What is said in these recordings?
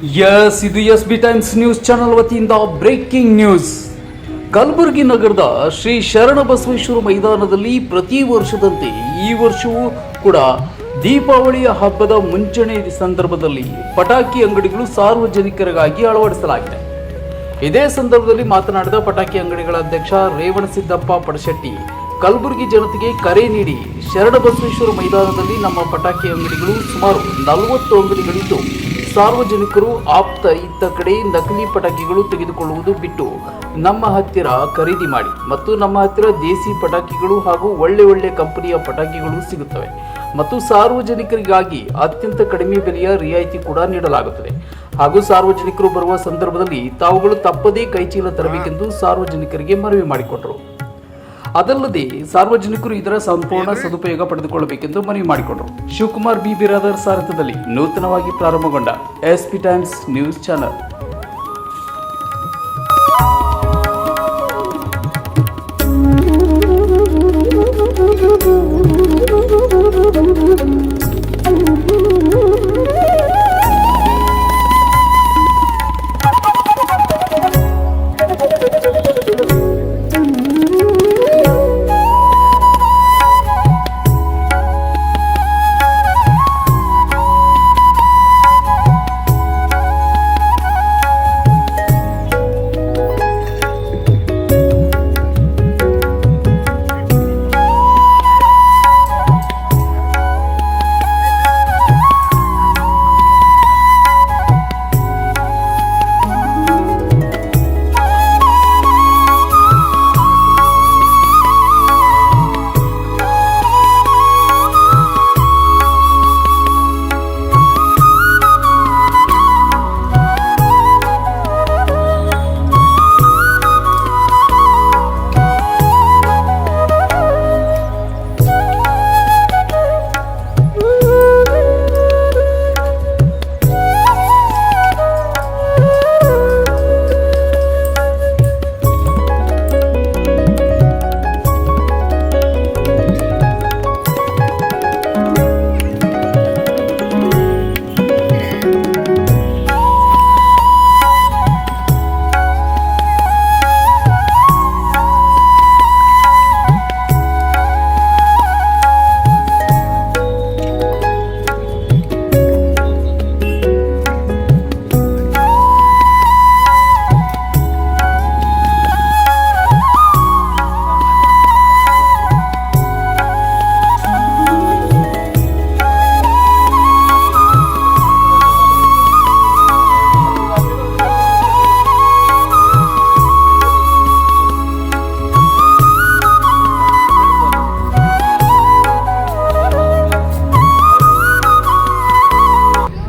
ಇದು SB times news channel ವತಿಯಿಂದ breaking news. Kalaburagi ನಗರದ ಶ್ರೀ ಶರಣಬಸವೇಶ್ವರ ಮೈದಾನದಲ್ಲಿ ಪ್ರತಿ ವರ್ಷದಂತೆ ಈ ವರ್ಷವೂ ಕೂಡ ದೀಪಾವಳಿಯ ಹಬ್ಬದ ಮುಂಚೂಣಿ ಸಂದರ್ಭದಲ್ಲಿ ಪಟಾಕಿ ಅಂಗಡಿಗಳು ಸಾರ್ವಜನಿಕರಿಗಾಗಿ ಅಳವಡಿಸಲಾಗಿದೆ. ಇದೇ ಸಂದರ್ಭದಲ್ಲಿ ಮಾತನಾಡಿದ ಪಟಾಕಿ ಅಂಗಡಿಗಳ ಅಧ್ಯಕ್ಷ ರೇವಣಸಿದ್ದಪ್ಪ ಪಡಶೆಟ್ಟಿ, ಕಲಬುರಗಿ ಜನತೆಗೆ ಕರೆ ನೀಡಿ ಶರಣಬಸವೇಶ್ವರ ಮೈದಾನದಲ್ಲಿ ನಮ್ಮ ಪಟಾಕಿ ಅಂಗಡಿಗಳು ಸುಮಾರು 40 ಅಂಗಡಿಗಳಿದ್ದು ಸಾರ್ವಜನಿಕರು ಆಪ್ತ ಇದ್ದ ಕಡೆ ನಕಲಿ ಪಟಾಕಿಗಳು ತೆಗೆದುಕೊಳ್ಳುವುದು ಬಿಟ್ಟು ನಮ್ಮ ಹತ್ತಿರ ಖರೀದಿ ಮಾಡಿ ಮತ್ತು ನಮ್ಮ ಹತ್ತಿರ ದೇಸಿ ಪಟಾಕಿಗಳು ಹಾಗೂ ಒಳ್ಳೆ ಕಂಪನಿಯ ಪಟಾಕಿಗಳು ಸಿಗುತ್ತವೆ ಮತ್ತು ಸಾರ್ವಜನಿಕರಿಗಾಗಿ ಅತ್ಯಂತ ಕಡಿಮೆ ಬೆಲೆಯ ರಿಯಾಯಿತಿ ಕೂಡ ನೀಡಲಾಗುತ್ತದೆ ಹಾಗೂ ಸಾರ್ವಜನಿಕರು ಬರುವ ಸಂದರ್ಭದಲ್ಲಿ ತಾವುಗಳು ತಪ್ಪದೇ ಕೈಚೀಲ ತರಬೇಕೆಂದು ಸಾರ್ವಜನಿಕರಿಗೆ ಮನವಿ ಮಾಡಿಕೊಂಡರು. ಅದಲ್ಲದೆ ಸಾರ್ವಜನಿಕರು ಇದರ ಸಂಪೂರ್ಣ ಸದುಪಯೋಗ ಪಡೆದುಕೊಳ್ಳಬೇಕೆಂದು ಮನವಿ ಮಾಡಿಕೊಂಡರು. ಶಿವಕುಮಾರ್ ಬಿ ಬಿರಾದರ್ ಸಾರಥ್ಯದಲ್ಲಿ ನೂತನವಾಗಿ ಪ್ರಾರಂಭಗೊಂಡ SB ಟೈಮ್ಸ್ ನ್ಯೂಸ್ ಚಾನೆಲ್.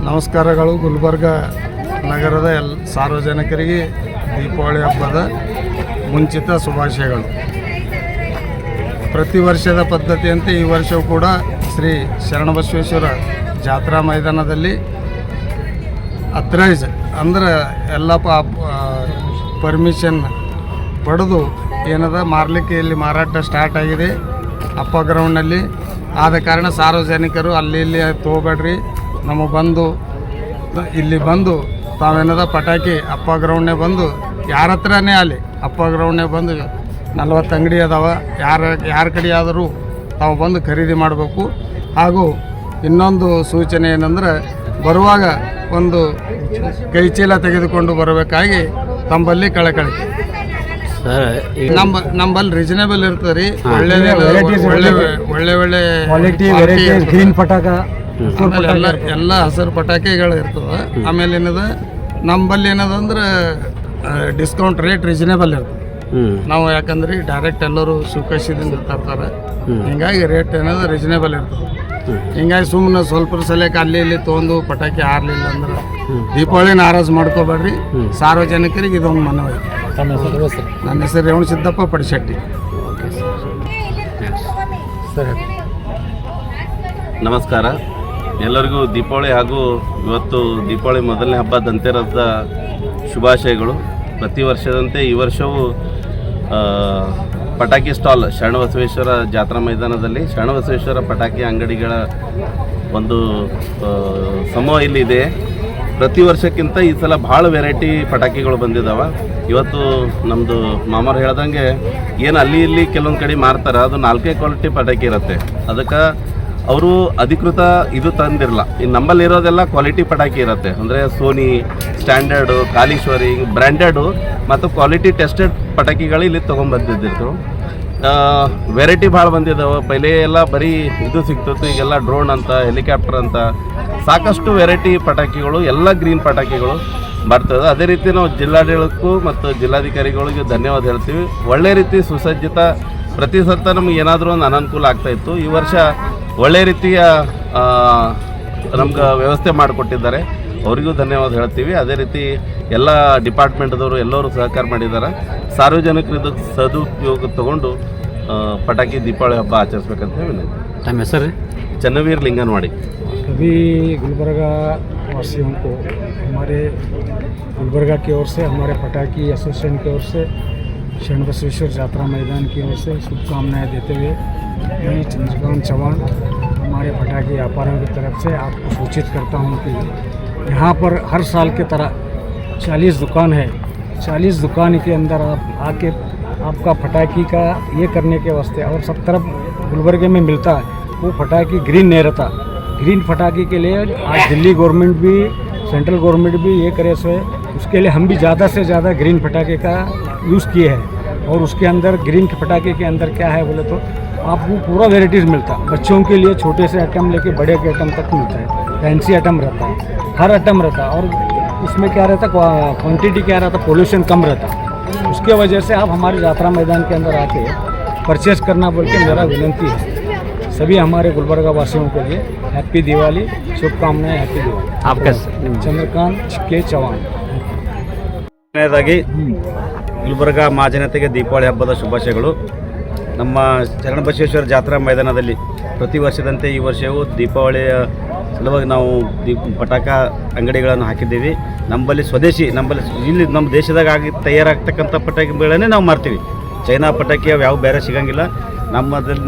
ನಮಸ್ಕಾರಗಳು. ಗುಲ್ಬರ್ಗ ನಗರದ ಸಾರ್ವಜನಿಕರಿಗೆ ದೀಪಾವಳಿ ಹಬ್ಬದ ಮುಂಚಿತ ಶುಭಾಶಯಗಳು. ಪ್ರತಿ ವರ್ಷದ ಪದ್ಧತಿಯಂತೆ ಈ ವರ್ಷವೂ ಕೂಡ ಶ್ರೀ ಶರಣಬಸವೇಶ್ವರ ಜಾತ್ರಾ ಮೈದಾನದಲ್ಲಿ ಅಥರೈಸ್ ಅಂದ್ರೆ ಎಲ್ಲ ಪರ್ಮಿಷನ್ ಪಡೆದು ಏನದ ಮಾರಲಿಕ್ಕೆ ಇಲ್ಲಿ ಮಾರಾಟ ಸ್ಟಾರ್ಟ್ ಆಗಿದೆ ಅಪ್ಪ ಗ್ರೌಂಡ್ನಲ್ಲಿ. ಆದ ಕಾರಣ ಸಾರ್ವಜನಿಕರು ಅಲ್ಲಿ ತೊಗೋಬೇಡ್ರಿ, ನಮಗೆ ಬಂದು ಇಲ್ಲಿ ಬಂದು ತಾವೇನದ ಪಟಾಕಿ ಅಪ್ಪ ಗ್ರೌಂಡ್ನೇ ಬಂದು ಯಾರ ಹತ್ರನೇ ಅಲ್ಲಿ ಅಪ್ಪ ಗ್ರೌಂಡ್ನೇ ಬಂದು 40 ಅಂಗಡಿ ಅದಾವ, ಯಾರ ಕಡೆ ಆದರೂ ತಾವು ಬಂದು ಖರೀದಿ ಮಾಡಬೇಕು. ಹಾಗೂ ಇನ್ನೊಂದು ಸೂಚನೆ ಏನಂದ್ರೆ ಬರುವಾಗ ಒಂದು ಕೈಚೀಲ ತೆಗೆದುಕೊಂಡು ಬರಬೇಕಾಗಿ ತಮ್ಮಲ್ಲಿ ಕಳಕಳಿ. ನಮ್ಮಲ್ಲಿ ರೀಸನೇಬಲ್ ಇರ್ತದೆ ರೀ, ಒಳ್ಳೆ ಗ್ರೀನ್ ಪಟಾಕ ಎಲ್ಲ ಹಸಿರು ಪಟಾಕಿಗಳು ಇರ್ತದೆ. ಆಮೇಲೆ ಏನದ ನಮ್ಮಲ್ಲಿ ಏನದಂದ್ರೆ ಡಿಸ್ಕೌಂಟ್ ರೇಟ್ ರೀಸನೇಬಲ್ ಇರ್ತದೆ. ನಾವು ಯಾಕಂದ್ರೆ ಡೈರೆಕ್ಟ್ ಎಲ್ಲರೂ ಸುಖಸಿದಿಂದ ತರ್ತಾರೆ, ಹಿಂಗಾಗಿ ರೇಟ್ ಏನದ ರೀಸನೇಬಲ್ ಇರ್ತದೆ. ಹಿಂಗಾಗಿ ಸುಮ್ಮನೆ ಸ್ವಲ್ಪ ಸಲಕ್ಕೆ ಅಲ್ಲಿ ಇಲ್ಲಿ ತೊಗೊಂಡು ಪಟಾಕಿ ಹಾರಲಿಲ್ಲ ಅಂದ್ರೆ ದೀಪಾವಳಿ ನಾರಾಜ್ ಮಾಡ್ಕೋಬೇಡ್ರಿ. ಸಾರ್ವಜನಿಕರಿಗೆ ಇದೊಂದು ಮನವಿ. ನನ್ನ ಹೆಸರು ರೇವಣಸಿದ್ದಪ್ಪ ಪಡಶೆಟ್ಟಿ. ಸರಿ, ನಮಸ್ಕಾರ ಎಲ್ಲರಿಗೂ. ದೀಪಾವಳಿ ಹಾಗೂ ಇವತ್ತು ದೀಪಾವಳಿ ಮೊದಲನೇ ಹಬ್ಬ ಧನ್ತೆರಸ್ದ ಶುಭಾಶಯಗಳು. ಪ್ರತಿ ವರ್ಷದಂತೆ ಈ ವರ್ಷವೂ ಪಟಾಕಿ ಸ್ಟಾಲ್ ಶರಣಬಸವೇಶ್ವರ ಜಾತ್ರಾ ಮೈದಾನದಲ್ಲಿ ಶರಣಬಸವೇಶ್ವರ ಪಟಾಕಿ ಅಂಗಡಿಗಳ ಒಂದು ಸಮೂಹ ಇಲ್ಲಿದೆ. ಪ್ರತಿ ವರ್ಷಕ್ಕಿಂತ ಈ ಸಲ ಭಾಳ ವೆರೈಟಿ ಪಟಾಕಿಗಳು ಬಂದಿದ್ದಾವೆ. ಇವತ್ತು ನಮ್ಮದು ಮಾಮರು ಹೇಳ್ದಂಗೆ ಏನು ಅಲ್ಲಿ ಇಲ್ಲಿ ಕೆಲವೊಂದು ಕಡೆ ಮಾರ್ತಾರೆ, ಅದು 4 ಕ್ವಾಲಿಟಿ ಪಟಾಕಿ ಇರುತ್ತೆ. ಅದಕ್ಕೆ ಅವರು ಅಧಿಕೃತ ಇದು ತಂದಿರಲ್ಲ. ಇನ್ನು ನಮ್ಮಲ್ಲಿರೋದೆಲ್ಲ ಕ್ವಾಲಿಟಿ ಪಟಾಕಿ ಇರುತ್ತೆ. ಅಂದರೆ ಸೋನಿ, ಸ್ಟ್ಯಾಂಡರ್ಡು, ಕಾಳೀಶ್ವರಿ, ಬ್ರ್ಯಾಂಡೆಡು ಮತ್ತು ಕ್ವಾಲಿಟಿ ಟೆಸ್ಟೆಡ್ ಪಟಾಕಿಗಳು ಇಲ್ಲಿ ತೊಗೊಂಬಂದಿದ್ದಿತ್ತು. ವೆರೈಟಿ ಭಾಳ ಬಂದಿದ್ದಾವೆ. ಪೈಲೆ ಎಲ್ಲ ಬರೀ ಇದು ಸಿಗ್ತಿತ್ತು, ಈಗೆಲ್ಲ ಡ್ರೋನ್ ಅಂತ, ಹೆಲಿಕಾಪ್ಟರ್ ಅಂತ ಸಾಕಷ್ಟು ವೆರೈಟಿ ಪಟಾಕಿಗಳು, ಎಲ್ಲ ಗ್ರೀನ್ ಪಟಾಕಿಗಳು ಬರ್ತದೆ. ಅದೇ ರೀತಿ ನಾವು ಜಿಲ್ಲಾಡಳಿತಕ್ಕೂ ಮತ್ತು ಜಿಲ್ಲಾಧಿಕಾರಿಗಳಿಗೆ ಧನ್ಯವಾದ ಹೇಳ್ತೀವಿ. ಒಳ್ಳೆ ರೀತಿ ಸುಸಜ್ಜಿತ, ಪ್ರತಿ ಸತ್ತ ನಮ್ಗೆ ಏನಾದರೂ ಒಂದು ಅನಾನುಕೂಲ ಆಗ್ತಾಯಿತ್ತು. ಈ ವರ್ಷ ಒಳ್ಳೆ ರೀತಿಯ ನಮ್ಗೆ ವ್ಯವಸ್ಥೆ ಮಾಡಿಕೊಟ್ಟಿದ್ದಾರೆ, ಅವರಿಗೂ ಧನ್ಯವಾದ ಹೇಳ್ತೀವಿ. ಅದೇ ರೀತಿ ಎಲ್ಲ ಡಿಪಾರ್ಟ್ಮೆಂಟ್ದವರು ಎಲ್ಲರೂ ಸಹಕಾರ ಮಾಡಿದ್ದಾರೆ. ಸಾರ್ವಜನಿಕರು ಇದು ಸದುಪಯೋಗ ತಗೊಂಡು ಪಟಾಕಿ ದೀಪಾವಳಿ ಹಬ್ಬ ಆಚರಿಸ್ಬೇಕಂತ ವಿನಂತಿ. ತಮ್ಮ ಹೆಸರು? ಚನ್ನವೀರ್ लिंगनवाड़ी। अभी गुलबर्गा वासियों को हमारे गुलबर्गा की ओर से, हमारे पटाखी एसोसिएशन की ओर से, शरण बसवेश्वर यात्रा मैदान की ओर से शुभकामनाएं देते हुए मैं चंद्रकांत चौहान हमारे पटाखे व्यापारियों की तरफ से आपको सूचित करता हूं कि यहाँ पर हर साल की तरह 40 दुकान है। 40 दुकान के अंदर आप आके आपका पटाखी का ये करने के वास्ते, और सब तरफ गुलबर्गे में मिलता है वो पटाखी ग्रीन नहीं रहता। ग्रीन पटाखे के लिए आज दिल्ली गवर्नमेंट भी, सेंट्रल गवर्नमेंट भी ये करे सो है, उसके लिए हम भी ज़्यादा से ज़्यादा ग्रीन पटाखे का यूज़ किए हैं। और उसके अंदर ग्रीन के पटाखे के अंदर क्या है बोले तो आपको पूरा वेराइटीज़ मिलता है। बच्चों के लिए छोटे से आइटम लेके बड़े के आइटम तक मिलता है। फैंसी आइटम रहता है, हर आइटम रहता है। और उसमें क्या रहता, क्वांटिटी क्या रहता, पोल्यूशन कम रहता। उसके वजह से आप हमारे यात्रा मैदान के अंदर आके परचेस करना बोल के मेरा विनंती है। सभी हमारे गुलबर्गा वासियों के लिए हैप्पी दिवाली, शुभकामनाएं, हैप्पी दिवाली। आपका चंद्रकांत के चौहान। ಕೊನೆಯದಾಗಿ ಗುಲ್ಬರ್ಗಾ ಮಹಾಜನತೆಗೆ ದೀಪಾವಳಿ ಹಬ್ಬದ ಶುಭಾಶಯಗಳು. ನಮ್ಮ ಶರಣಬಸವೇಶ್ವರ ಜಾತ್ರಾ ಮೈದಾನದಲ್ಲಿ ಪ್ರತಿ ವರ್ಷದಂತೆ ಈ ವರ್ಷವೂ ದೀಪಾವಳಿಯ ಸಲುವಾಗಿ ನಾವು ಪಟಾಕ ಅಂಗಡಿಗಳನ್ನು ಹಾಕಿದ್ದೀವಿ. ನಮ್ಮಲ್ಲಿ ಸ್ವದೇಶಿ, ಇಲ್ಲಿ ನಮ್ಮ ದೇಶದಾಗ ತಯಾರಾಗ್ತಕ್ಕಂಥ ಪಟಾಕಿಗಳನ್ನೇ ನಾವು ಮಾರ್ತೀವಿ. ಚೈನಾ ಪಟಾಕಿ ಅವು ಯಾವ ಬೇರೆ ಸಿಗಂಗಿಲ್ಲ.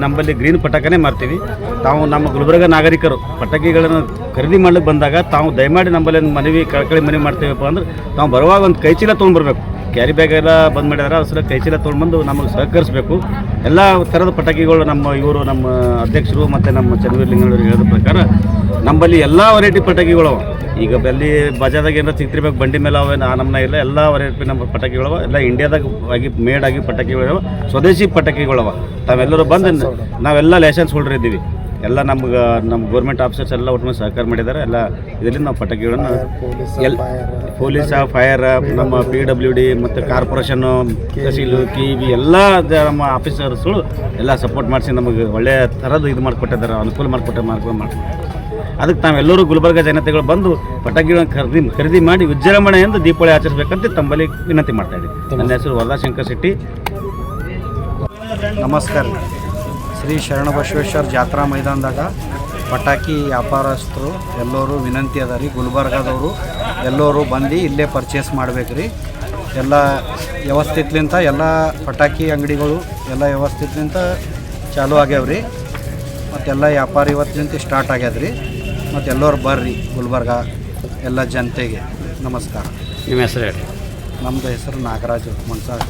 ನಮ್ಮಲ್ಲಿ ಗ್ರೀನ್ ಪಟಾಕನೇ ಮಾರ್ತೀವಿ. ತಾವು ನಮ್ಮ ಗುಲ್ಬರ್ಗಾ ನಾಗರಿಕರು ಪಟಾಕಿಗಳನ್ನು ಖರೀದಿ ಮಾಡ್ಲಿಕ್ಕೆ ಬಂದಾಗ ತಾವು ದಯಮಾಡಿ ನಮ್ಮಲ್ಲಿ ಮನವಿ ಕಳಕಳಿ ಮನವಿ ಮಾಡ್ತೀವಪ್ಪ ಅಂದ್ರೆ ತಾವು ಬರುವಾಗ ಒಂದು ಕೈಚೀಲ ತೊಗೊಂಡ್ಬರ್ಬೇಕು. ಕ್ಯಾರಿ ಬ್ಯಾಗ್ ಎಲ್ಲ ಬಂದ್ ಮಾಡಿದಾರೆ, ಅದ್ರ ಕೈಚೀಲ ತೊಗೊಂಡ್ಬಂದು ನಮಗೆ ಸಹಕರಿಸಬೇಕು. ಎಲ್ಲ ಥರದ ಪಟಾಕಿಗಳು ನಮ್ಮ ಅಧ್ಯಕ್ಷರು ಮತ್ತು ನಮ್ಮ ಚನ್ನವೀರ್ ಲಿಂಗನವರು ಹೇಳಿದ ಪ್ರಕಾರ ನಮ್ಮಲ್ಲಿ ಎಲ್ಲ ವೆರೈಟಿ ಪಟಾಕಿಗಳು. ಈಗ ಅಲ್ಲಿ ಬಜಾರ್ದಾಗ ಏನಾರ ಸಿಗ್ತಿರ್ಬೇಕು, ಬಂಡಿ ಮೇಲೆ ಅವೆ ನಮ್ಮನ್ನ ಇಲ್ಲ, ಎಲ್ಲ ವೆರೈಟಿ ನಮ್ಮ ಪಟಾಕಿಗಳವ, ಎಲ್ಲ ಇಂಡಿಯಾದಾಗ ಮೇಡ್ ಆಗಿ ಪಟಾಕಿಗಳವ, ಸ್ವದೇಶಿ ಪಟಾಕಿಗಳವ. ತಾವೆಲ್ಲರೂ ಬಂದು ನಾವೆಲ್ಲ ಲೈಸೆನ್ಸ್ ಹೋಲ್ಡರ್ ಇದ್ದೀವಿ. ಎಲ್ಲ ನಮ್ಮ ಗೌರ್ಮೆಂಟ್ ಆಫೀಸರ್ಸ್ ಎಲ್ಲ ಒಟ್ಟು ಸಹಕಾರ ಮಾಡಿದ್ದಾರೆ. ಎಲ್ಲ ಇದರಿಂದ ನಾವು ಪಟಾಕಿಗಳನ್ನು ಪೊಲೀಸ್, ಫೈರ್, ನಮ್ಮ PWD ಮತ್ತು ಕಾರ್ಪೊರೇಷನ್ನು, ತಹಸೀಲು, KEB ಎಲ್ಲ ನಮ್ಮ ಆಫೀಸರ್ಸ್ಗಳು ಎಲ್ಲ ಸಪೋರ್ಟ್ ಮಾಡಿಸಿ ನಮಗೆ ಒಳ್ಳೆಯ ಥರದ್ದು ಇದು ಮಾಡಿಕೊಟ್ಟಿದ್ದಾರೆ, ಅನುಕೂಲ ಮಾಡಿ. ಅದಕ್ಕೆ ತಾವೆಲ್ಲರೂ ಗುಲ್ಬರ್ಗಾ ಜನತೆಗಳು ಬಂದು ಪಟಾಕಿಗಳನ್ನು ಖರೀದಿ ಮಾಡಿ ವಿಜೃಂಭಣೆಯಿಂದ ದೀಪಾವಳಿ ಆಚರಿಸಬೇಕಂತ ತಮ್ಮಲ್ಲಿ ವಿನಂತಿ ಮಾಡ್ತಾ ಇದ್ದೀವಿ. ನನ್ನ ಹೆಸರು ವರದಾಶಂಕರ್ ಶೆಟ್ಟಿ. ನಮಸ್ಕಾರ. ಶ್ರೀ ಶರಣಬಸವೇಶ್ವರ ಜಾತ್ರಾ ಮೈದಾನದಾಗ ಪಟಾಕಿ ವ್ಯಾಪಾರಸ್ಥರು ಎಲ್ಲರೂ ವಿನಂತಿ ಅದ ರೀ, ಗುಲ್ಬರ್ಗಾದವರು ಎಲ್ಲರೂ ಬಂದು ಇಲ್ಲೇ ಪರ್ಚೇಸ್ ಮಾಡ್ಬೇಕು ರೀ. ಎಲ್ಲ ವ್ಯವಸ್ಥಿತಲಿಂತ ಎಲ್ಲ ಪಟಾಕಿ ಅಂಗಡಿಗಳು ಎಲ್ಲ ವ್ಯವಸ್ಥಿತಲಿಂತ ಚಾಲೂ ಆಗ್ಯಾವ ರೀ. ಮತ್ತೆಲ್ಲ ವ್ಯಾಪಾರ ಇವತ್ತಿನಿಂದ ಸ್ಟಾರ್ಟ್ ಆಗ್ಯದ ರೀ. ಮತ್ತು ಎಲ್ಲರೂ ಬರ್ರಿ ಗುಲ್ಬರ್ಗಾ ಎಲ್ಲ ಜನತೆಗೆ ನಮಸ್ಕಾರ. ನಿಮ್ಮ ಹೆಸರು ಹೇಳಿ. ನಮ್ಮದು ಹೆಸರು ನಾಗರಾಜು ಮನ್ಸಾರ್.